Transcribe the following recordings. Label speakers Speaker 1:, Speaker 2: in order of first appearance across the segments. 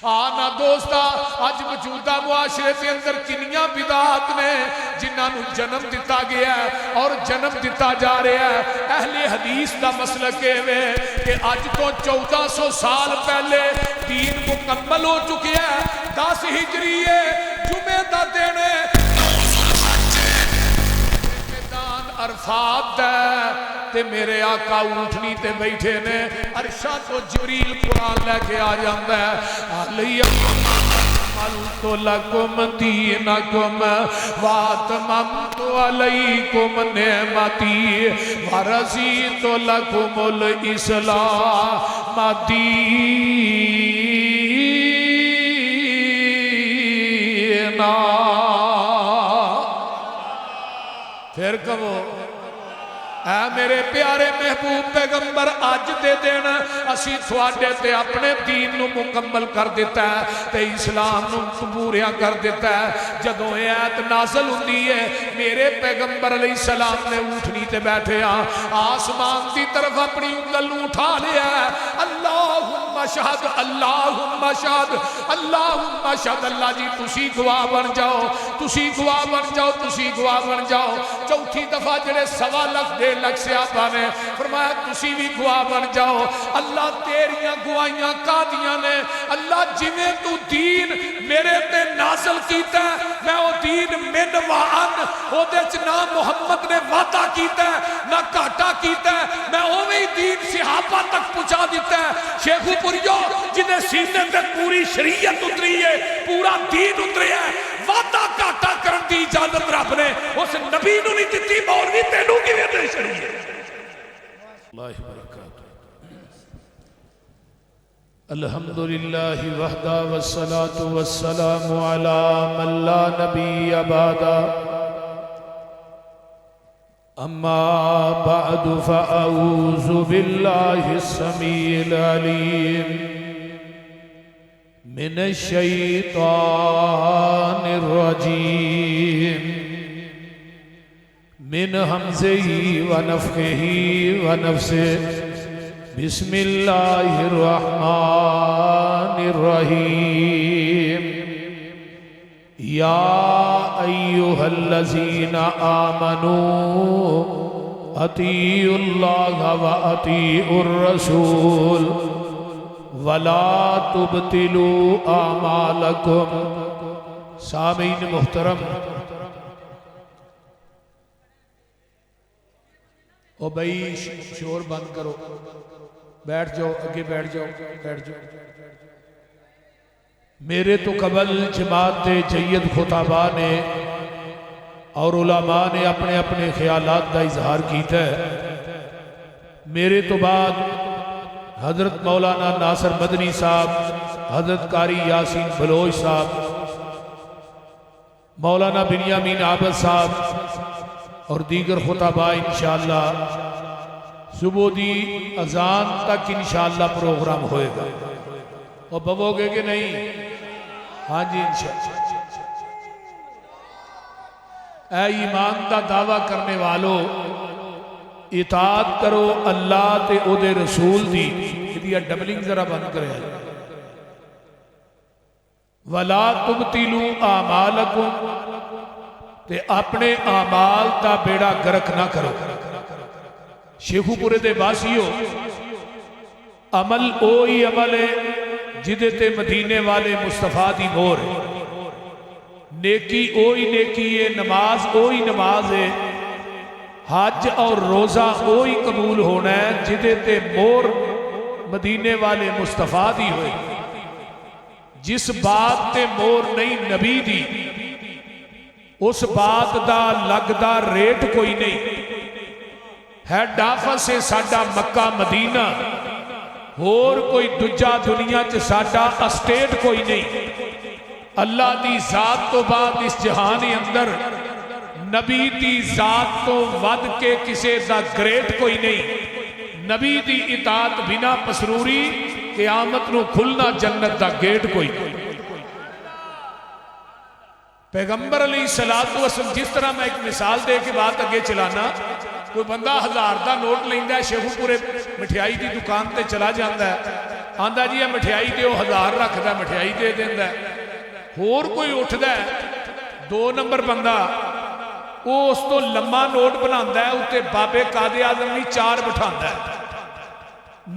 Speaker 1: آنا دوستا اج موجودہ معاشرے کے اندر کنیاں بدعات نے جنہاں نو جنم دیتا گیا ہے اور جنم دیتا جا رہا ہے۔ اہل حدیث دا مسلک ہے کہ اج تو 1400 سال پہلے دین مکمل ہو چکے ہیں۔ 10 ہجری جمعہ دا دن میدان عرفات ہے تے میرے آقا اونٹنی تے بیٹھے نے، عرشہ تو جبریل قرآن لے کے آ جاندہ ہے۔ علیہ اکملت لکم دینکم واتممت علیکم نعمتی ورضیت لکم الاسلام دینا۔ پھر کہو اے میرے پیارے محبوب پیغمبر اج دے دن اسی تھوڑے تے اپنے دین نو مکمل کر دیتا ہے تے اسلام نو پوریا کر دیتا ہے۔ جدوں اے آیت نازل ہوندی ہے میرے پیغمبر علیہ السلام نے اونٹنی تے بیٹھے آسمان دی طرف اپنی انگل نو اٹھا لیا ہے۔ اللہم شہد اللہم شہد اللہم شہد، اللہ جی تسی گواہ بن جاؤ، تسی گواہ بن جاؤ، تسی گواہ بن جاؤ۔ چوتھی دفعہ جڑے 1.25 لاکھ 1.5 لاکھ صحابہ نے فرمایا تسی بھی گواہ بن جاؤ۔ اللہ تیریاں گواہیاں قادیاں نے، اللہ جنہیں تو دین میرے تے نازل کیتا ہے میں او دین من وعن او دیچ نہ محمد نے وعدہ کیتا ہے نہ کاٹا کیتا ہے، میں اوہی دین صحابہ تک پہنچا دیتا ہے۔ شیخو پوریو جنہیں سینے تے پوری شریعت اتری ہے، پورا دین اتری ہے، وعدہ کاٹا کرن دی اجازت رب نے اس نبی نو نہیں دیتی، مولوی تینوں کی ویدے شریعت۔ اللہ وبرکاتہ۔ الحمدللہ وحدہ والصلاة والسلام علی من لا نبی بعدہ، اما بعد فاعوذ باللہ السمیع العلیم من الشیطان الرجیم من حمزه ونفخه ونفسه بسم اللہ الرحمن الرحیم یا ایہا الذین آمنوا اطیعوا اللہ و اطیعوا الرسول ولا تبطلوا اعمالکم۔ سامعین محترم، او بھائی شور بند کرو، بیٹھ جاؤ، اگے بیٹھ جاؤ، بیٹھ جاؤ۔ میرے تو قبل جماعت جید خطابہ نے اور علماء نے اپنے اپنے خیالات کا اظہار کیتا ہے۔ میرے تو بعد حضرت مولانا ناصر مدنی صاحب، حضرت قاری یاسین بلوچ صاحب، مولانا بنیامین عابد صاحب اور دیگر خطباء انشاءاللہ صبح دی اذان تک انشاءاللہ پروگرام ہوئے گا۔ اور ببو گے کہ نہیں؟ ہاں جی انشاءاللہ۔ اے ایمان دا دعویٰ کرنے والوں، اطاعت کرو اللہ تے او دے رسول دی۔ یہ ڈبلنگ ذرا بند کرے ہیں۔ وَلَا تُبْتِلُوا أَعْمَالَكُمْ، تے اپنے اعمال دا بیڑا گرک نہ کرو۔ شیخو پورے دے باسیو عمل اوہی عمل ہے جدے تے مدینے والے مصطفیٰ دی مور ہے، نیکی اوہی نیکی ہے، نماز اوہی نماز ہے، حج اور روزہ اوہی قبول ہونا ہے جدے تے مور مدینے والے مصطفیٰ دی ہوئی۔ جس بات تے مور نہیں نبی دی، اس بات دا لگدا ریٹ کوئی نہیں۔ ہیڈ آفس سے ساڈا مکہ مدینہ، اور کوئی دجا دنیا چ ساڈا اسٹیٹ کوئی نہیں۔ اللہ دی ذات تو بعد اس جہان اندر نبی دی ذات تو ود کے کسے دا گریٹ کوئی نہیں۔ نبی دی اطاعت بنا پسروری، قیامت نو کھلنا جنت دا گیٹ کوئی نہیں۔ پیغمبر علیہ السلام، جس طرح میں ایک مثال دے کے بات اگے چلانا، کوئی بندہ 1000 دا نوٹ لیندہ ہے، شیخو پورے مٹھائی دی دکان تے چلا جاندہ ہے، آندا جی یہ مٹھائی دیو 1000 رکھدا مٹھائی دے دیندا ہور کوئی اٹھدا 2 نمبر بندہ وہ اس تو لمبا نوٹ بناتا ہے اتنے بابے قائد اعظم بھی 4 بٹھاتا ہے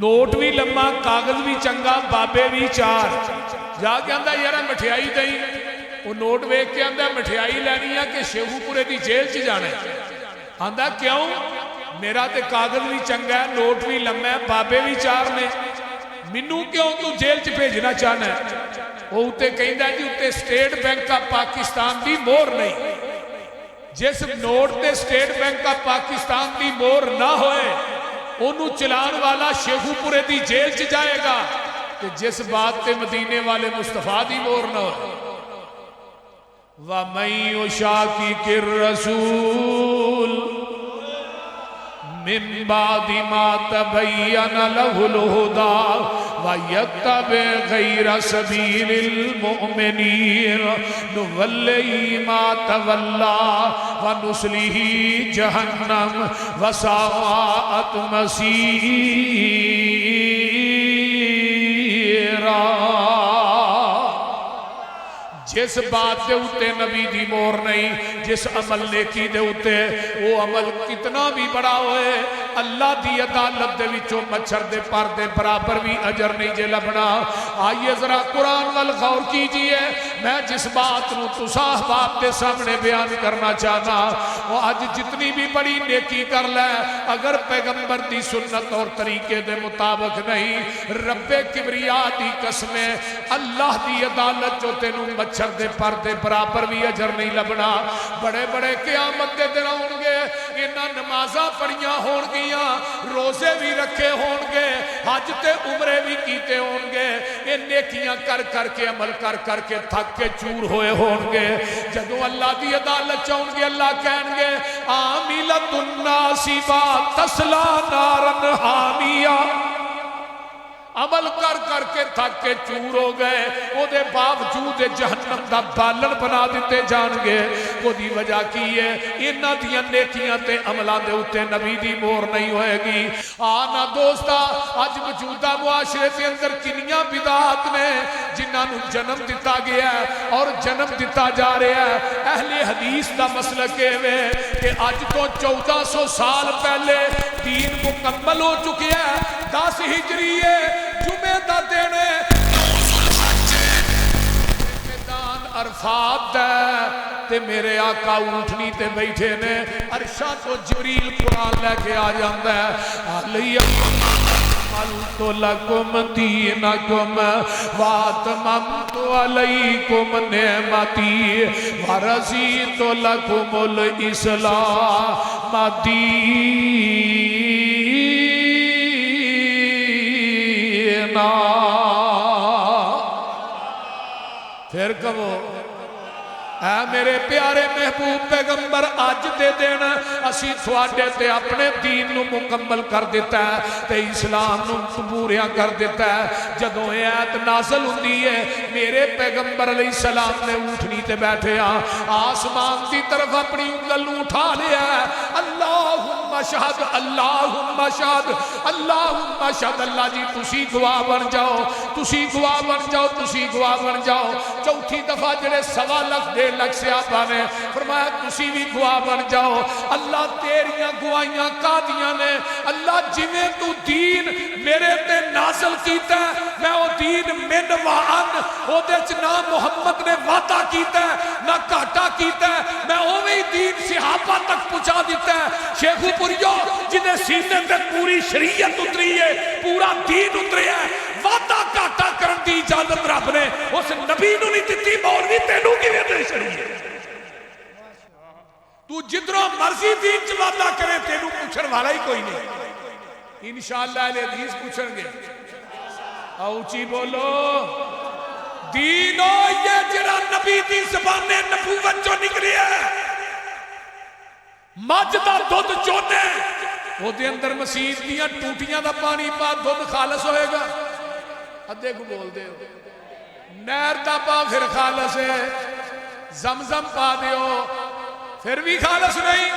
Speaker 1: نوٹ بھی لمبا کاغذ بھی چنگا بابے بھی 4 جا کے آندا یار مٹھائی دیں وہ نوٹ ویکھ کے آندا مٹھائی لینی ہے کہ شیخو پورے دی جیل چ جانا ہے آندا کیوں میرا تے کاغذ بھی چنگا ہے نوٹ بھی لمبا ہے بابے بھی 4 نے مینوں کیوں تو جیل چ بھیجنا چاہنا ہے وہ اتنے کہندا جی اتنے اسٹیٹ بینک آف پاکستان دی مہر نہیں جس نوٹ تے اسٹیٹ بینک آف پاکستان دی مہر نہ ہوئے انہوں چلان والا شیخو پورے دی جیل چ جائے گا کہ جس بات تے مدینے والے مصطفیٰ دی مہر نہ ہوئے وَمَن يُشَاقِقِ الرَّسُولَ من بعد ما تبين له الهدى ويتبع غير سبيل المؤمنين نوله ما تولى ونصله جهنم وساءت مصيرا جس بات دے اتے نبی دی مور نہیں جس عمل نیکی دے اتے وہ عمل کتنا بھی بڑا ہوئے اللہ دی عدالت دے وچوں مچھر دے پر دے برابر بھی اجر نہیں جے لبنا آئیے ذرا قرآن وال غور کیجئے میں جس بات نو تسا احباب دے سامنے بیان کرنا چاہنا وہ آج جتنی بھی بڑی نیکی کر لے اگر پیغمبر دی سنت اور طریقے دے مطابق نہیں رب کبریا دی قسمیں اللہ دی عدالت جو تینوں مچھر دے پر دے برابر بھی اجر نہیں لبنا بڑے بڑے قیامت دے دن ہون گے انہاں نمازاں پڑھیاں ہون گیاں روزے بھی رکھے ہون گے حج تے عمرے بھی کیتے ہون گے یہ نیکیاں کر کر کے عمل کر کر کے تھک کے چور ہوئے ہون گے جدو اللہ دی عدالت چاہون گے اللہ کہن گے عاملۃ الناصبہ تسلا نارن حامیہ عمل کر کر کے تھک کے چور ہو گئے وہ دے باوجود جہنم دا بالن بنا دیتے جان گے وہ دی وجہ کی ہے انہاں دیاں نیکیاں تے عملان دے اتے نبی دی مور نہیں ہوئے گی آنا دوستا آج موجودہ معاشرے کے اندر کنیاں بدعات نے جنہاں نو جنم دیتا گیا ہے اور جنم دیتا جا رہا ہے اہل حدیث دا مسلک ہے کہ آج تو 1400 سال پہلے دین مکمل ہو چکے ہیں 10 ہجری جمعہ دا دینے میدان عرفات ہے تے میرے آقا اونٹنی تے بیٹھے نے عرشہ تو جبریل قرآن لے کے آ جاندہ ہے علیہ قلت لکم دینکم واتممت علیکم نعمتی ورزیت لکم الاسلام دینا پھر کہو اے میرے پیارے محبوب پیغمبر آج دے دین اسی تھوڑے تے اپنے دین نو مکمل کر دیتا ہے تے اسلام نو پوریاں کر دیتا ہے جدوں یہ آیت نازل ہوندی ہے میرے پیغمبر علیہ السلام نے اونٹنی تے بیٹھے آسمان دی طرف اپنی انگل نو اٹھا لیا ہے اللہم شہد اللہم شہد اللہم شہد اللہ جی تسی گواہ بن جاؤ تسی گواہ بن جاؤ تسی گواہ بن جاؤ چوتھی دفعہ جڑے 1.25 لاکھ 1.5 لاکھ صحابہ نے فرمایا تسی بھی گواہ بن جاؤ اللہ تیریاں گواہیاں کا دیاں نے اللہ جویں تو دین میرے تے نازل کیتا ہے میں وہ دین من وعن او دے چ نہ محمد نے وعدہ کیتا ہے نہ گھاٹا کیتا ہے میں اوویں دین صحابہ تک پہنچا دیتا ہے شیخو پوریو جنہیں سینے تے پوری شریعت اتری ہے پورا دین اتری ہے وعدہ گھاٹا کرن دی اجازت رب نے اس نبی نو نہیں دتی مولوی تینوں کیویں دے چھڑی ہے تو جدروں مرضی دین چ وعدہ کرے تینوں پوچھن والا ہی کوئی نہیں انشاءاللہ اہل حدیث پوچھن گے اونچی بولو دین یہ جڑا نبی دی زبان نبوت جو نکلی ہے مجھ دا دودھ چونے وہ دے اندر مسیح دیاں ٹوٹیاں دا پانی پا دودھ خالص ہوئے گا ادھے کو بول دے نہر دا پا پھر خالص ہے زمزم پا دیو پھر بھی خالص نہیں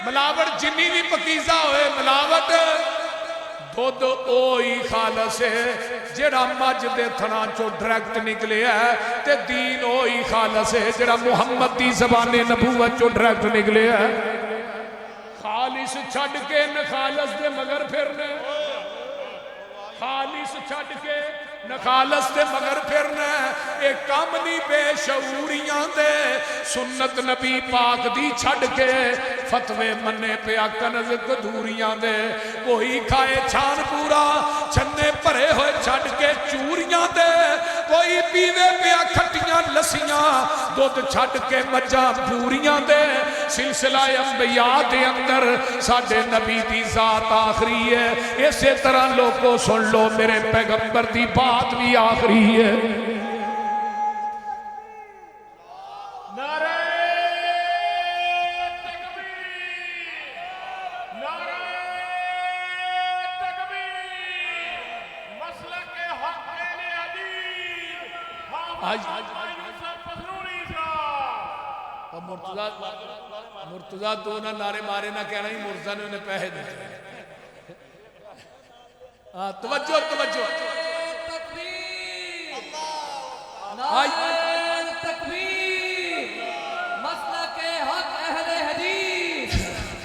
Speaker 1: ملاوٹ جنی بھی پکیزہ ہوئے ملاوٹ دودھ اوہی خالص ہے جڑا مجھ دے تھنا چو ڈائریکٹ نکلے ہے تے دین اوہی خالص ہے جڑا محمد دی زبان نبوت چو ڈائریکٹ نکلے ہے خالص چھڑ کے نخالص دے مگر پھرنے خالص چھڑ کے نخالص دے مگر پھرنے ایک کام نہیں بے شعوریاں دے سنت نبی پاک دی چھڑ کے فتوے منے پہ کنز کدوریاں دے کوئی کھائے چھان پورا چھنے پرے ہوئے چھڑ کے چوریاں دے کوئی پیوے پہ کھٹیاں لسیاں دودھ چھڑ کے مجھا پوریاں دے سلسلہ انبیاء دے اندر ساڑھے نبی دی ذات آخری ہے اسی طرح لوگوں سن لو میرے پیغمبر دی بات بھی آخری ہے نعرہ تکبیر نعرہ تکبیر مسلک حق اہل حدیث حافظ یوسف پسرونی صاحب اور مرتضیٰ تو نہ نعرے مارے نہ کہنا ہی مرزا نے انہیں پہے دیتے توجہ توجہ
Speaker 2: نعرہ تکبیر مسلک حق اہل حدیث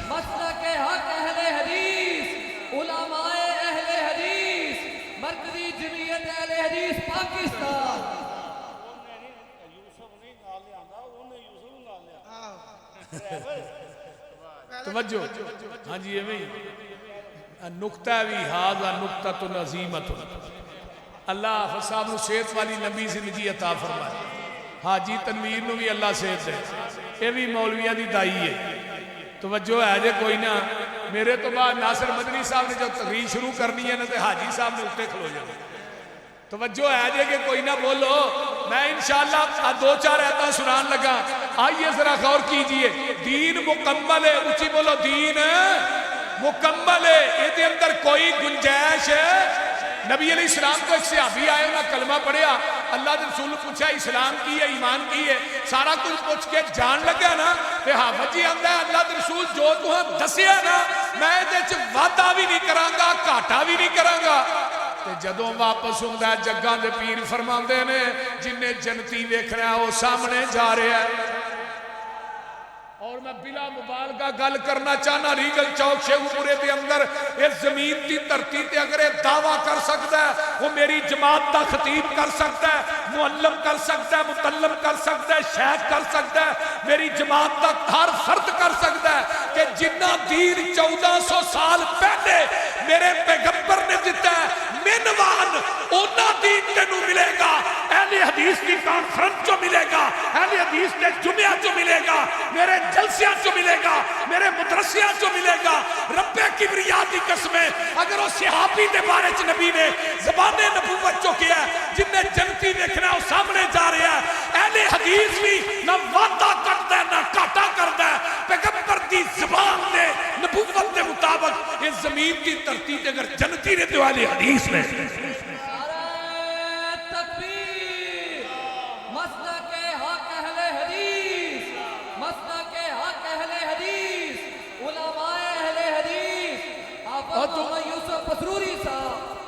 Speaker 2: مسلک حق اہل حدیث علماء اہل حدیث مرکزی جمعیت اہل حدیث پاکستان
Speaker 1: توجہ ہاں جی یہ نکتہ بھی حاضر نکتہ عظیمت اللہ حافظ صاحب نے صحت والی لمبی زندگی عطا فرمائے حاجی تنویر نو بھی اللہ صحت دے یہ بھی مولویہ دی دائی ہے توجہ ہے جے کوئی نہ میرے تو بعد ناصر مدنی صاحب نے جب تقریر شروع کرنی ہے نا تو حاجی صاحب نے اٹھے کھلو جائے توجہ ہے جے کہ کوئی نہ بولو میں انشاءاللہ دو چار ایتاں سنان لگا آئیے ذرا غور کیجئے دین مکمل ہے اچھی بولو دین مکمل ہے یہ دے اندر کوئی گنجائش ہے نبی علیہ السلام کو ایک صحابی آئے انہا کلمہ پڑھیا اللہ دے رسول پوچھا اسلام کی ہے ایمان کی ہے سارا کچھ پوچھ کے جان لگا نا تے حافظ جی آندہ ہے اللہ دے رسول جو تو ہم دسیا نا میں دے وعدہ بھی نہیں کرانگا کاٹا بھی نہیں کرانگا تے جدوں واپس ہوندہ ہے جگہ دے پیر فرماندے نے جنہیں جنتی دیکھ رہا ہے وہ سامنے جا رہے ہیں اور میں بلا مبالغہ گل کرنا چاہنا ریگل چوک شیخوپورے دے اندر اس زمین دی دھرتی تے اگر یہ دعویٰ کر سکتا ہے وہ میری جماعت دا خطیب کر سکتا ہے معلم کر سکتا ہے متعلم کر سکتا ہے شیخ کر سکتا ہے میری جماعت دا ہر فرد کر سکتا ہے کہ جنہ دین 1400 سال پہلے میرے پیغمبر نے دیتا ہے منوان اونا دین تینوں ملے گا اہل حدیث کی کانفرنس جو ملے گا اہل حدیث کے جمعہ جو ملے گا میرے جلسیاں جو ملے گا میرے مدرسیاں جو ملے گا رب کبریا دی قسمیں اگر وہ صحابی دے بارے چ نبی نے زبان نبوت جو کیا ہے جن نے جنتی دیکھنا وہ سامنے جا رہا ہے اہل حدیث بھی نہ وعدہ کرتا ہے نہ کاٹا کرتا ہے پیغمبر دی زبان دے نبوت دے مطابق اس زمین کی دھرتی تے اگر جنتی نے تو اہل حدیث نے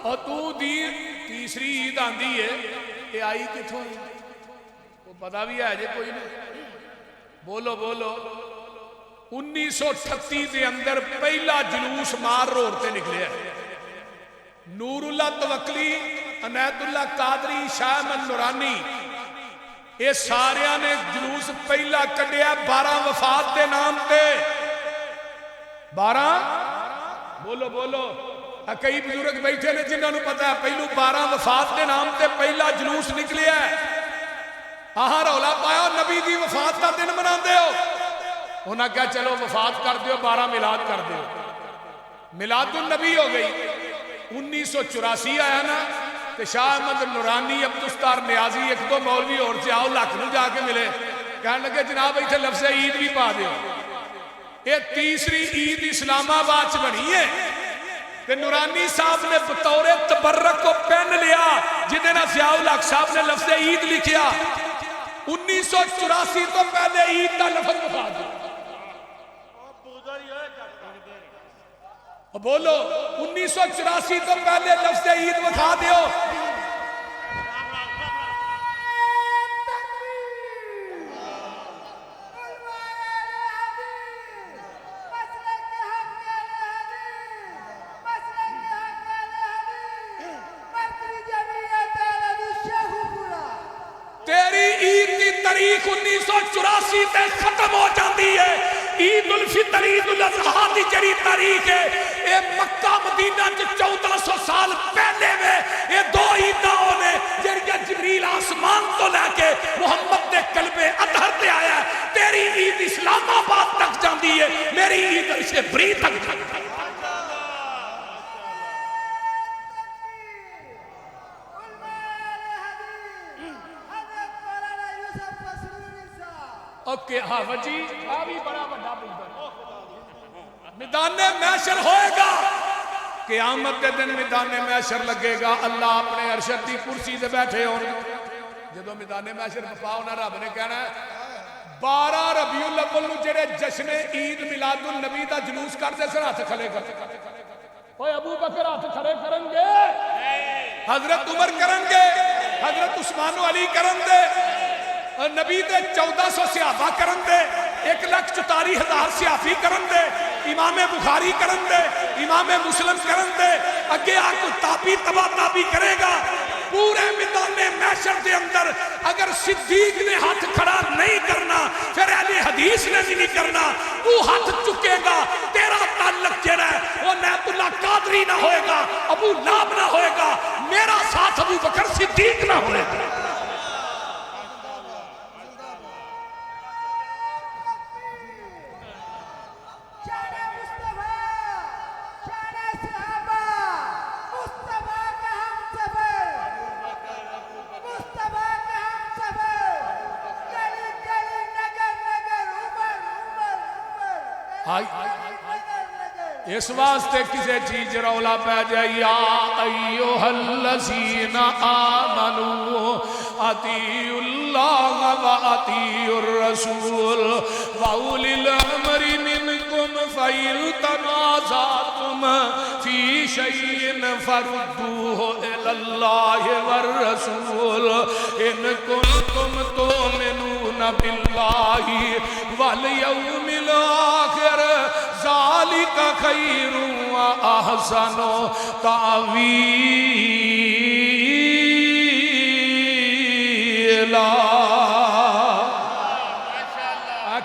Speaker 1: اور تو دین تیسری عید آندھی ہے یہ آئی کتھوں وہ پتا بھی ہے جے کوئی نہیں بولو بولو 1938 دے اندر پہلا جلوس مار روڈ تے نکلے ہے نور اللہ توکلی عنایت اللہ قادری شاہ احمد نورانی یہ ساریاں نے جلوس پہلا کڈیا 12 وفات دے نام تے 12 بولو بولو کئی بزرگ بیٹھے نے جنہوں نے پتا ہے پہلو 12 وفات کے نام تے پہلا جلوس نکلیا ہے آہاں رولا پایا نبی دی وفات کا دن منا دے ہو انہاں کیا چلو وفات کر دیو 12 میلاد کر دیو میلاد النبی ہو گئی 1984 آیا نا تے شاہ احمد نورانی عبدالستار نیازی ایک دو مولوی اور سے آؤ لکھنؤ جا کے ملے کہنے لگے جناب ایتھے لفظ عید بھی پا دیو یہ تیسری عید اسلام آباد چ بنی ہے تے نورانی صاحب نے بطور تبرک کو پین لیا جنہیں نا ضیاء الحق صاحب نے لفظ عید لکھیا 1984 تو پہلے عید کا لفظ بتا دیا بولو 1984 تو پہلے لفظ عید بکھا دیو. تیری عید کی تاریخ 1984 تے ختم ہو جاتی ہے. عید الفطر عید الاضحیٰ دی جڑی تاریخ ہے اے مکہ مدینہ 1400 سال پہلے میں یہ دو عیداں ہونے جڑیاں جبریل آسمان تو لے کے محمد دے قلب اطہر تے آیا ہے. تیری عید اسلام آباد تک جاندی ہے, میری عید اسے بری تک جاندی ہے. اوکے ہاں وجی بھی بڑا بڑا میدان محشر ہوئے گا. قیامت کے دن میدان محشر لگے گا. اللہ اپنے عرشت کی کرسی سے بیٹھے ہوں جدو میدان محشر بپا ہونا رب نے کہنا ہے 12 ربیع الاول نو جڑے جشن عید میلاد النبی دا جلوس کرتے سن ہاتھ کھڑے کرتے. اوے ابو بکر ہاتھ کھڑے کرن گے, حضرت عمر کرن گے, حضرت عثمان و علی کرن گے, نبی دے 1400 صحابہ کرن دے, 1,44,000 صحافی کرن دے, امام بخاری کرن دے, امام مسلم کرن دے, اگے آکو تابی تبا تابی کرے گا. پورے میدان محشر دے اندر اگر صدیق نے ہاتھ کھڑا نہیں کرنا پھر اہل حدیث نے بھی نہیں کرنا. تو ہاتھ چکے گا, تیرا تعلق جڑا ہے وہ نیت اللہ قادری نہ ہوئے گا, ابو لاب نہ ہوئے گا, میرا ساتھ ابو بکر صدیق نہ ہوئے گا. اس واسطے کسے چیز رولا پہ جائے یا ایوہ الذین آمنوا اطیعوا اللہ و اطیعوا الرسول وَأُولِي الْأَمْرِ مِنْكُمْ فَإِن تَنَازَعْتُمْ فِي شَيْءٍ فَرُدُّوهُ إِلَى اللَّهِ وَالرَّسُولِ إِن كُنتُمْ تُؤْمِنُونَ بِاللَّهِ وَالْيَوْمِ الْآخِرِ ذَلِكَ خَيْرٌ وَأَحْسَنُ تَأْوِيلًا.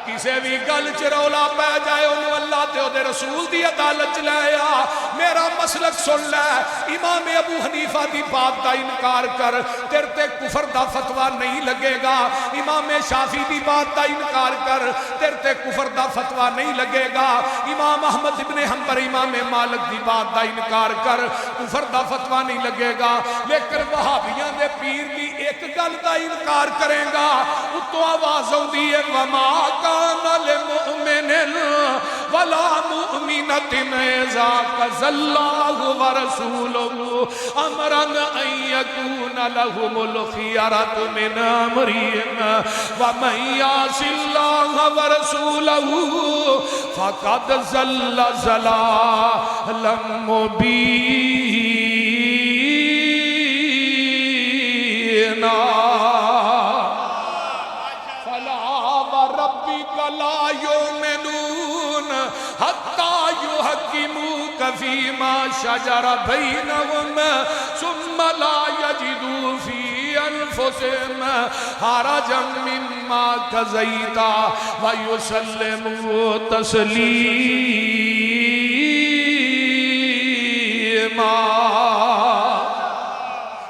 Speaker 1: کسے بھی گل چرولا پہ جائے انہوں اللہ تے دے رسول دی عدالت لے آ. میرا مسلک سن لے, امام ابو حنیفہ دی بات دا انکار کر, تیرے تے کفر دا فتوہ نہیں لگے گا. امام شافی دی بات دا انکار کر, تیرے تے کفر دا فتوہ نہیں لگے گا. امام احمد ابن حنبل امام مالک دی بات دا انکار کر, کفر دا فتوہ نہیں لگے گا. لیکن وہابیاں دے پیر دی ایک گل دا انکار کریں گا, اتو آواز ہوندی ہے وما كان لمؤمن ولا مؤمنة إذا قضى الله ورسوله أمرا أن يكون لهم الخيرة من أمرهم ومن يعص الله ورسوله فقد ضل ضلالا مبينا. لا يؤمنون حتى يحكموك فيما شجر بينهم ثم لا يجدوا في أنفسهم حرجا مما قضيت ويسلموا تسليما.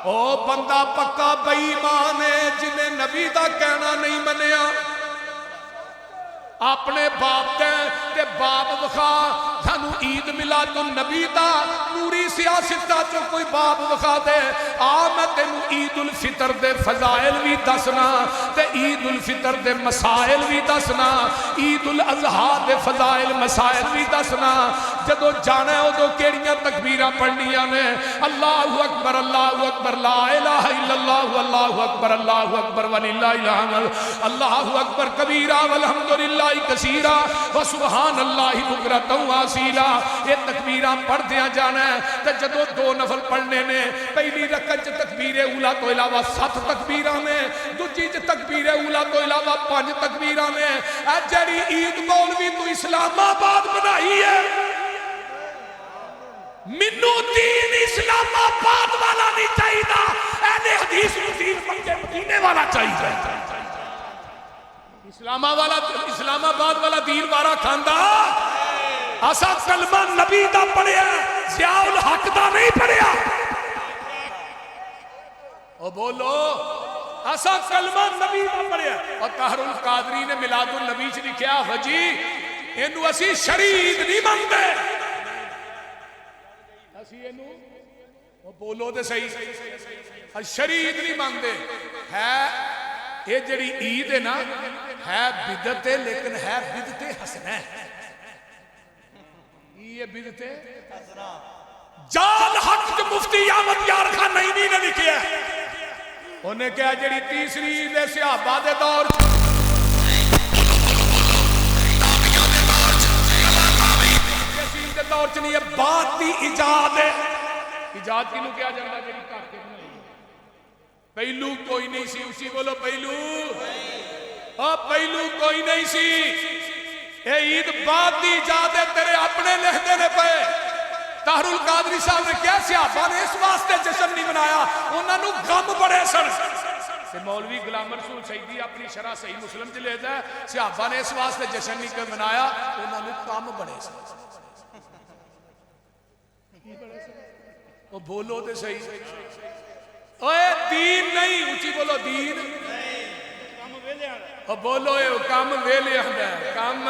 Speaker 1: او بندہ پکا بے ایمان ہے جنہیں نبی دا کہنا نہیں منیا, اپنے باپ تے باپ وخا سانو عید میلاد النبی دا نوری سیاست دا جو کوئی باپ وخا دے. میں تینو عید الفطر دے فضائل بھی دسنا تے عید الفطر دے مسائل بھی دسنا, عید الاضحیٰ دے فضائل مسائل بھی دسنا. جدو جانا ہے ادو کیڑیاں تکبیراں پڑھنیاں نے, اللہ اکبر لا الہ الا اللہ اللہ اکبر وللہ الحمد, اللہ اکبر کبیرہ والحمدللہ اللہ کثیرا وسبحان اللہ بکرۃ واصیلا. یہ تکبیراں پڑھدیاں جانا ہے. تے جدوں 2 نفل پڑھنے نے پہلی رکعت تکبیر اولا تو علاوہ 7 تکبیراں نے, دوجی تکبیر اولا تو علاوہ 5 تکبیراں نے. اے جڑی عید مولوی تو اسلام آباد بنائی ہے, منو دین اسلام آباد والا نہیں چاہیے, اہل حدیث دین مکے مدینے والا چاہیے. اسلام آباد والا دین وارا کھاندا اسا کلمہ نبی دا پڑھیا, ضیاء الحق دا نہیں پڑھیا. او بولو اسا کلمہ نبی دا پڑھیا. اور طاہر القادری نے میلاد النبی چ لکھیا حجی اینو اسی شرید نہیں مانتے, اسی اینو او بولو تے صحیح شرید نہیں مانتے. ہے یہ جڑی عید ہے نا ہے بدعت ہے, لیکن ہے بدعت حسنہ ہے. یہ بدعت حسنہ جال حق جو مفتی احمد یار خان نعیمی نے لکھیا ہے. انہیں کہا جڑی تیسری عید ہے صحابہ دے دور دے دور چ نہیں ہے, بات دی ایجاد ہے. ایجاد کینوں کیا جاندا جڑی کر کے بنائی. پہلو کوئی نہیں سی, اسی بولو پہلو, پہلو کوئی نہیں سی. اے عید بات دی ایجاد ہے, تیرے اپنے لکھدے نے پے. طاہر القادری صاحب نے کیا صحابہ نے اس واسطے جشن نہیں منایا, انہاں نوں غم بڑے سن. تے مولوی غلام رسول سیدی اپنی شرح صحیح مسلم چ لکھدا ہے صحابہ نے اس واسطے جشن نہیں منایا, انہاں نوں کم بڑے سن. او بولو تے صحیح, اوے دین نہیں, اونچی بولو دین او بولو اے کم ویلے ہوندا ہے. کم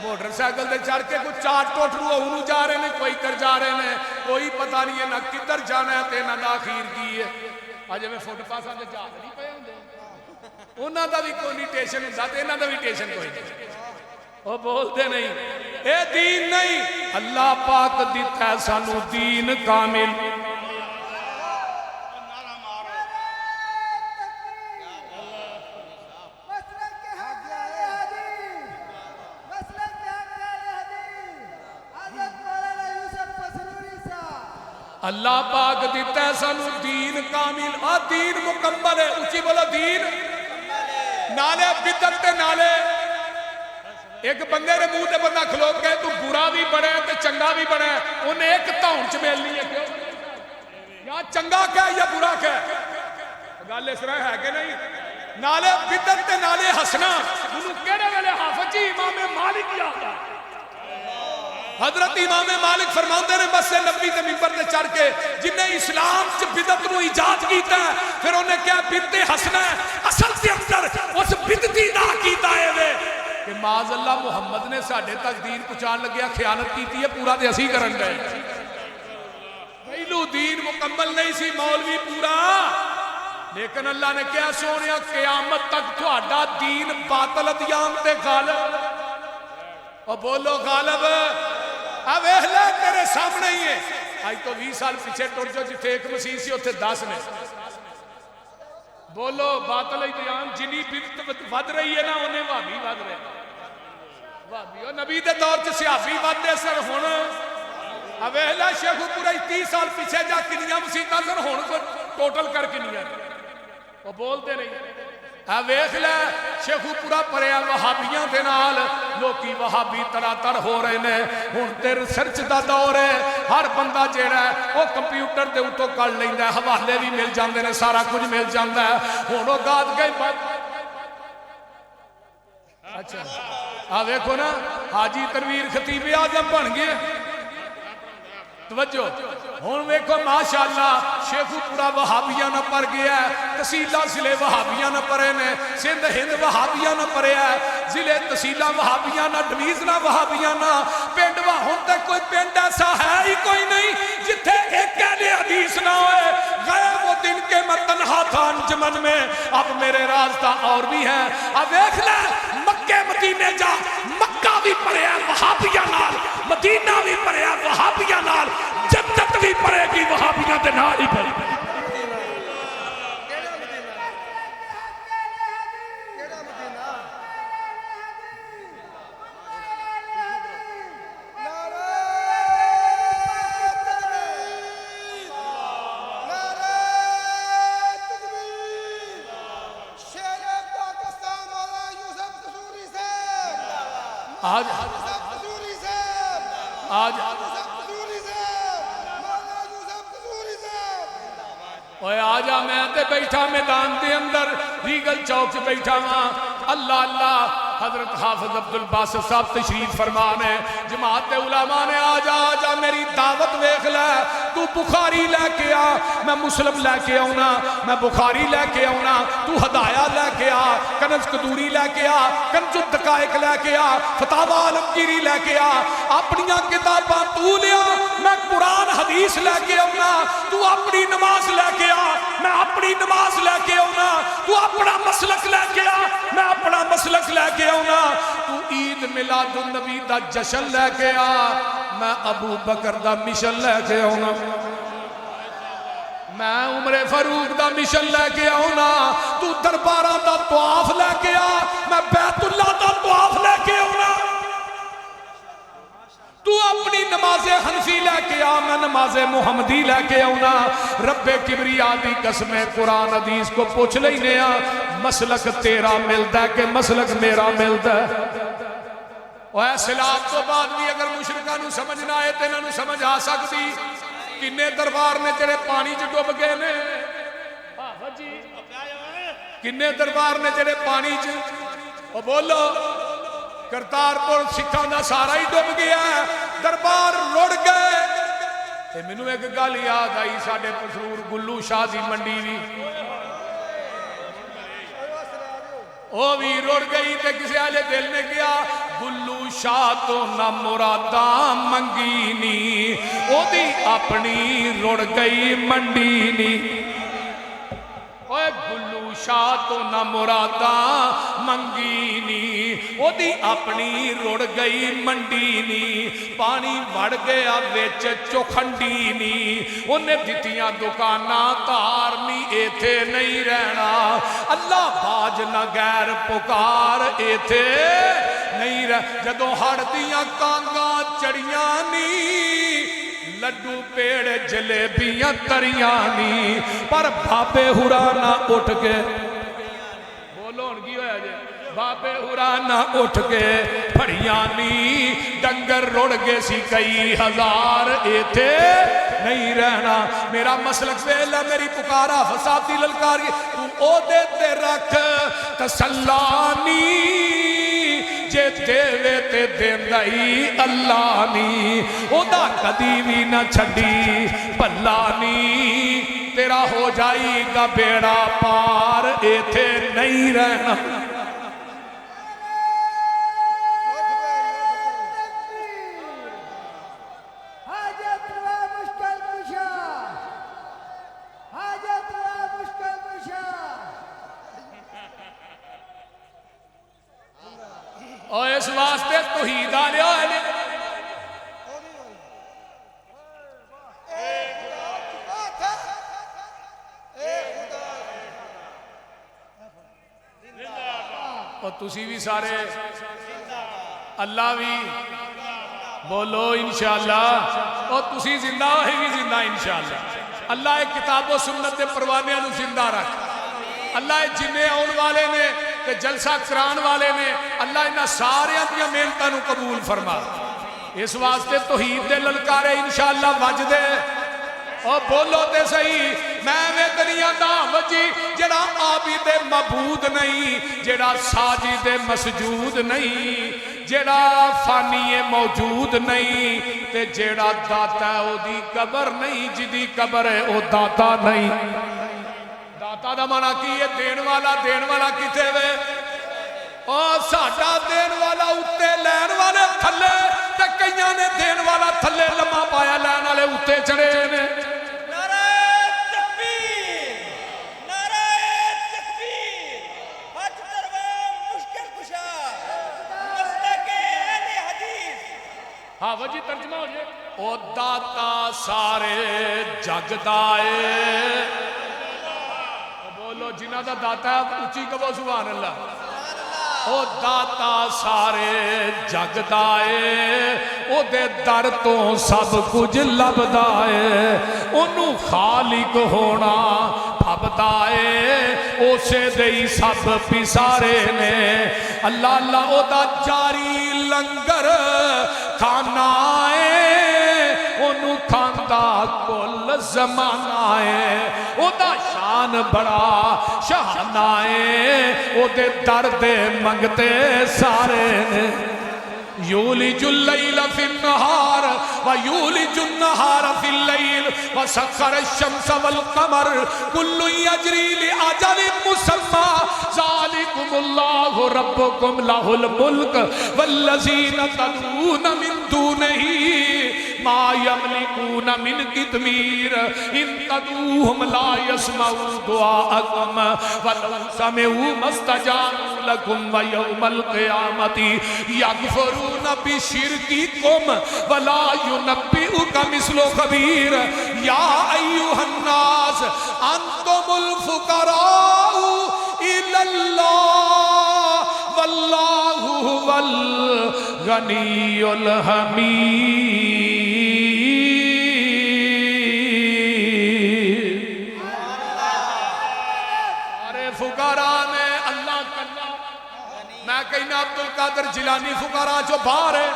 Speaker 1: موٹر سائیکل تے چڑھ کے کوئی 4 ٹوٹرو اونوں جا رہے نے, کوئی ادھر جا رہے نے, کوئی پتہ نہیں ہے نہ کدھر جانا ہے تے نہ اخیر کی ہے. اج میں فٹ پاساں تے جا نہیں پے ہوندے, انہاں دا بھی کوئی ٹیشن ہوندا تے انہاں دا بھی ٹیشن کوئی نہیں. او بولتے نہیں, اے دین نہیں. اللہ پاک دیتا ہے سانو دین کامل. اللہ پاک دیتا ہے سانو دین کامل, اور دین مکمل ہے. اونچی بولو دین نالے بدعت تے نالے. ایک بندے نے منہ تے بندہ کھلو کے تو برا بھی بنے تے چنگا بھی بنے, انہیں ایک تاؤن چ ملنی ہے, یا چنگا کہے یا برا کہے. گل اس طرح ہے کہ نہیں. نالے بدعت تے نالے ہسنا, انہوں کہنے والے حافظ جی امام مالک یاد ہے. حضرت امام مالک فرماندے نے مسجد نبوی تے منبر تے چڑھ کے جن نے اسلام چ بدعت نو ایجاد کیتا ہے, پھر انہیں کیا بدعت ہسنا ہے, اصل کے اندر اس بدعتی دا کیتا ہے کہ معاذ اللہ محمد نے ساڈے تک دین پہنچان لگیا خیانت کیتی ہے, پورا تے اسی کرن گئے. پہلو دین مکمل نہیں سی مولوی پورا, لیکن اللہ نے کیا سونیا قیامت تک تہاڈا دین باطل ادیان تے غالب. اور بولو غالب. اب اہلے تیرے سامنے ہی ہے. آج تو 20 سال پیچھے ٹر جو جتھے ایک مسیح سی اتھے 10 نے. بولو باطل ادیان جنی بدعت ود رہی ہے نا انہیں وہابی ود رہے. وہابی اور نبی دے دور چ صحابی ود دے سر ہن. اب اہلا شیخ پورا 30 سال پیچھے جا کنیاں مسیحاں سن ہن کو ٹوٹل کر کنیاں. وہ بولتے نہیں. ویکھ لے شیخو پورا پریا وہابیاں دے نال, لوکی وہابی طرح تر ہو رہے نے. ہن تے ریسرچ دا دور ہے, ہر بندہ جیڑا ہے وہ کمپیوٹر دے اوتوں کر لیندا ہے, حوالے بھی مل جاندے نے, سارا کچھ مل جاندا ہے. ہن او گاد گئے اچھا آ ویکھو نا حاجی تنویر خطیب اعظم بن گئے. توجہ ہوں ویکھو ماشاءاللہ شیخو پورا وہابیاں نہ پر گیا ہے, تحصیلہ ضلع وہابیاں نہ پرے نے, سندھ ہند وہابیاں نہ پرے ہے, ضلع تحصیلہ وہابیاں نہ, ڈویژنہ وہابیاں نہ, پنڈ ہن تک کوئی پنڈ ایسا ہے ہی کوئی نہیں جتھے ایک اہل حدیث نہ ہوئے. گئے وہ دن کے میں تنہا تھا انجمن میں, اب میرے راستہ اور بھی ہیں. اب دیکھ لے مکے مدینے جا, مکہ بھی پڑے ہے وہابیاں نال, مدینہ بھی پڑے ہے وہابیاں نال, جنت بھی پڑے گی وہابیاں دے نال ہی پڑے گی. آج آج اوے آجا میں تے بیٹھا میدان دے اندر ریگل چوک سے بیٹھا ہاں اللہ اللہ حضرت حافظ عبدالباسط صاحب تشریف فرمانے جماعت علماء نے آجا میری دعوت ویکھ لے تو بخاری لے کے آ میں مسلم لے کے آؤنا میں بخاری لے کے آؤنا تو ہدایہ لے کے آ کنز قدوری لے کے آ کنز الدقائق لے کے آ فتاوی عالمگیری لے کے آ اپنیاں کتاباں تو لیا میں قرآن حدیث لے کے آؤنا تو اپنی نماز لے کے آ میں اپنی نماز لے کے آؤنا تو اپنا مسلک لے کے آ میں اپنا مسلک لے کے آؤنا تو عید میلاد النبی دا جشن لے کے آ میں ابو بکر دا مشن لے کے آؤنا میں عمر فاروق دا مشن لے کے آؤنا تو درباراں دا طواف لے کے آ میں بیت اللہ دا طواف لے کے آؤنا تو اپنی نماز حنفی لے کے آ میں نماز محمدی لے کے آؤنا رب کبریا دی قسم قرآن حدیث کو پوچھ لینے آ مسلک تیرا ملتا ہے کہ مسلک میرا ملتا ہے اور اسلام تو بعد بھی اگر مشرکاں نو سمجھنا ہے تے انہاں نو سمجھ آ سکتی کنے دربار نے جڑے پانی چ ڈوب گئے نے کنے دربار نے جڑے پانی چ او بولو کرتارپور سکھاں دا سارا ہی ڈوب گیا ہے دربار رڑ گئے تے مینوں ایک گل یاد آئی ساڈے پسرور گلو شاہ دی منڈی بھی او بھی رڑ گئی تے کسی آلے دل نے کیا گلو شاہ تو نہ مراداں منگی نی او دی اپنی رڑ گئی منڈی نی اوے گلو شاہ تو نہ مراداں منگی نی او دی اپنی رڑ گئی منڈی نی پانی وڑ گیا ویچ چوکھنڈی نی انہیں دتیاں دکاناں تارنی ایتھے نہیں رہنا اللہ باج نہ غیر پکار ایتھے نہیں رہ جدوں ہڑ دیاں کانگاں چڑیاں نی لڈو پیڑ جلیبیاں تریاں نی پر بابے ہرانا اٹھ کے بولو ان کی ہویا جے بابے ہرانا اٹھ کے پھڑیاں نی ڈنگر رڑ گے سی کئی ہزار ایتھے نہیں رہنا میرا مسلک ویلا میری پکارا فسادی للکاری تو او دیتے رکھ تسلانی جے دیوے تے دیندائی اللہ نی او دا کدی بھی نہ چھڑی پلا نی تیرا ہو جائی گا بیڑا پار ایتھے نہیں رہنا اور اس واسطے توحید آ لیا ہے اور تسی بھی سارے اللہ بھی بولو انشاءاللہ اور تسی زندہ ہی بھی زندہ انشاءاللہ اللہ ایک کتاب و سنت دے پروانے انہوں زندہ رکھ اللہ جنہیں آن والے نے تے جلسہ کران والے نے اللہ انہاں سارے دیا محنتاں نو قبول فرما اس واسطے توحید دے للکارے انشاءاللہ وج دے اور بولو تے صحیح میں دنیا دا وجی جڑا عابد معبود نہیں جڑا ساجد مسجود نہیں جڑا فانی موجود نہیں تے جڑا داتا ہے او دی قبر نہیں جدی قبر ہے او داتا نہیں داتا دا مانا کی یہ دین والا کتے وے اور ساڑھا دین والا اتے لین والے تھلے تے کئیاں نے دین والا تھلے لمحہ پایا لین والے اتے چڑھے نے
Speaker 3: نعرہ تکبیر حج دربار مشکل کشا مسلک اہل حدیث
Speaker 1: ہاں وجہ ترجمہ ہو جائے او داتا سارے جگ دائے بولو جنہ دا داتا ہے اچھی کبھو سبحان اللہ او داتا سارے جگ دائے او دے در تو سب کچھ لب دائے انہوں خالق ہونا ابدائے اسے دئی سب پسارے نے اللہ اللہ او دا جاری لنگر کھانا ہے انہوں کھاندا کل زمانہ ہے او دا شان بڑا شہانہ ہے او دے درد منگتے سارے نے یولج اللیل فی النہار ویولج النہار فی اللیل وسخر الشمس والقمر کل یجری لأجل مسمى ذالکم اللہ ربکم لہ الملک والذین تدعون من دونہ ما یملکون من قطمیر ان تدعوہم لا یسمعوا دعاءکم ولو سمعوا ما استجابوا لکم ویوم القیامت یغفرون بشرککم ولا ینبئک مثل خبیر یا ایھا الناس انتم الفقراء الی اللہ واللہ هو الغنی الحمید سارے فقراء نے اللہ کلا میں کہنا عبدالقادر جیلانی فقراء جو باہر ہے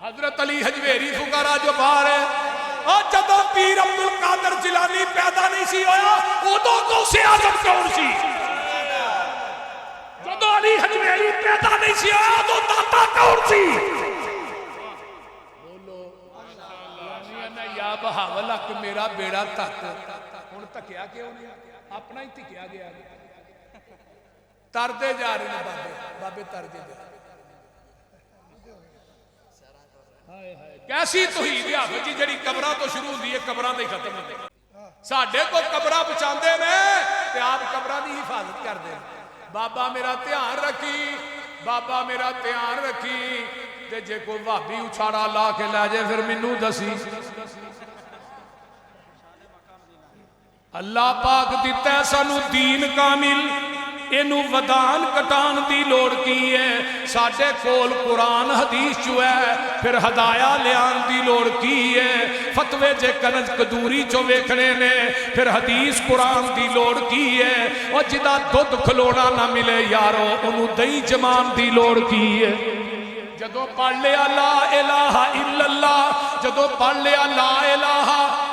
Speaker 1: حضرت علی حجویری فقراء جو باہر ہے اور جدو پیر عبدالقادر جیلانی پیدا نہیں سی ہویا ادو غوث اعظم کون سی جدو علی حجویری پیدا نہیں سی ہویا ادو داتا کون سی بولو یا بہاول حق میرا بیڑا تک ہن تکیا کیوں نہیں اپنا ہی تکیا گیا تردے جا رہے ہیں بابے بابے تردے جا رہے ہیں کیسی توحید ہے جی جڑی قبرہ تو شروع ہوئی ہے قبرہ دے ختم ہوتے ساڈے کو قبرہ بچاندے نے تے آپ قبرہ دی حفاظت کر دیں بابا میرا دھیان رکھی بابا میرا دھیان رکھی تے جے کوئی بھابی اچھاڑا لا کے لے جائے پھر مینوں دسی اللہ پاک دیتا ہے سانو دین کامل اینو ودان کٹان دی لوڑ کی ہے ساڈے کول قرآن حدیث جو ہے پھر ہدایہ لیان دی لوڑ کی ہے فتوے جے کنج قدوری جو ویکھنے نے پھر حدیث قرآن دی لوڑ کی ہے اور جدا دودھ کھلونا نہ ملے یارو انہوں دہی جمان دی لوڑ کی ہے جدو پڑھ لیا لا الہ الا اللہ جدو پڑھ لیا لا الہ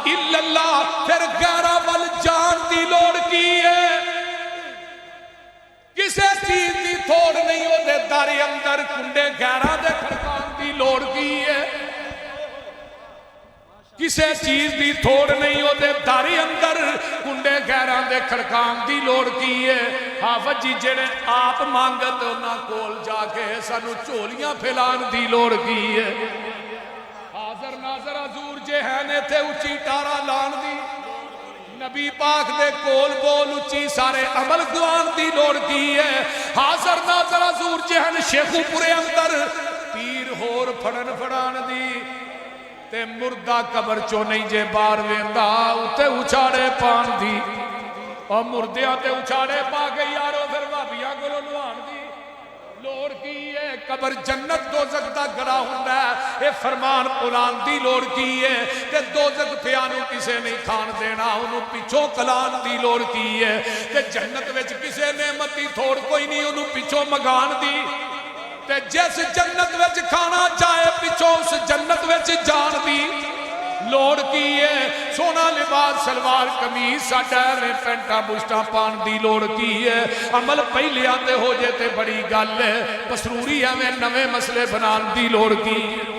Speaker 1: الا اللہ پھر غیرہ وال جان دی لوڑ کی ہے کسے چیز دی تھوڑ نہیں ہو دے داری اندر کنڈے غیرہ دے کھڑکان دی لوڑ کی ہے کسے چیز دی تھوڑ نہیں ہو دے داری اندر کنڈے غیرہ دے کھڑکان دی لوڑ کی ہے حافظ جی جڑے آپ مانگت انہاں کول جا کے سانو چولیاں پھیلان دی لوڑ کی ہے حاضر ناظر حضور جے ہیں نے تھے اچھی ٹارا لان دی نبی پاک دے کول بول اچھی سارے عمل گوان دی لوڑ کی ہے حاضر ناظر حضور جہن شیخو پورے اندر پیر ہور پھڑن پھڑان دی تے مردہ قبر چو نہیں جے بار ویندا اتے اچھاڑے پان دی اور مردیاں تے اچھاڑے پا کے یارو پھر بھابیاں کو لوان دی لوڑ کی ہے قبر جنت دوزخ دا گڑا ہوندا ہے اے فرمان قرآن دی لوڑ کی ہے تے دوزخ پیانو کسے نہیں کھان دینا انہوں پچھوں کلان دی لوڑ کی ہے تے جنت وچ کسے نعمتی تھوڑ کوئی نہیں انہوں پچھوں مگان دی تے جیس جنت وچ کھانا چاہے پچھوں اس جنت وچ جان دی لوڑ کی ہے سونا لباس سلوار قمیض ساڈا میں پینٹا بوسٹا پان دی لوڑ کی ہے عمل پہلے آتے ہو جاتے بڑی گل ہے مسروری ہمیں نوے مسئلے بنان دی لوڑ کی ہے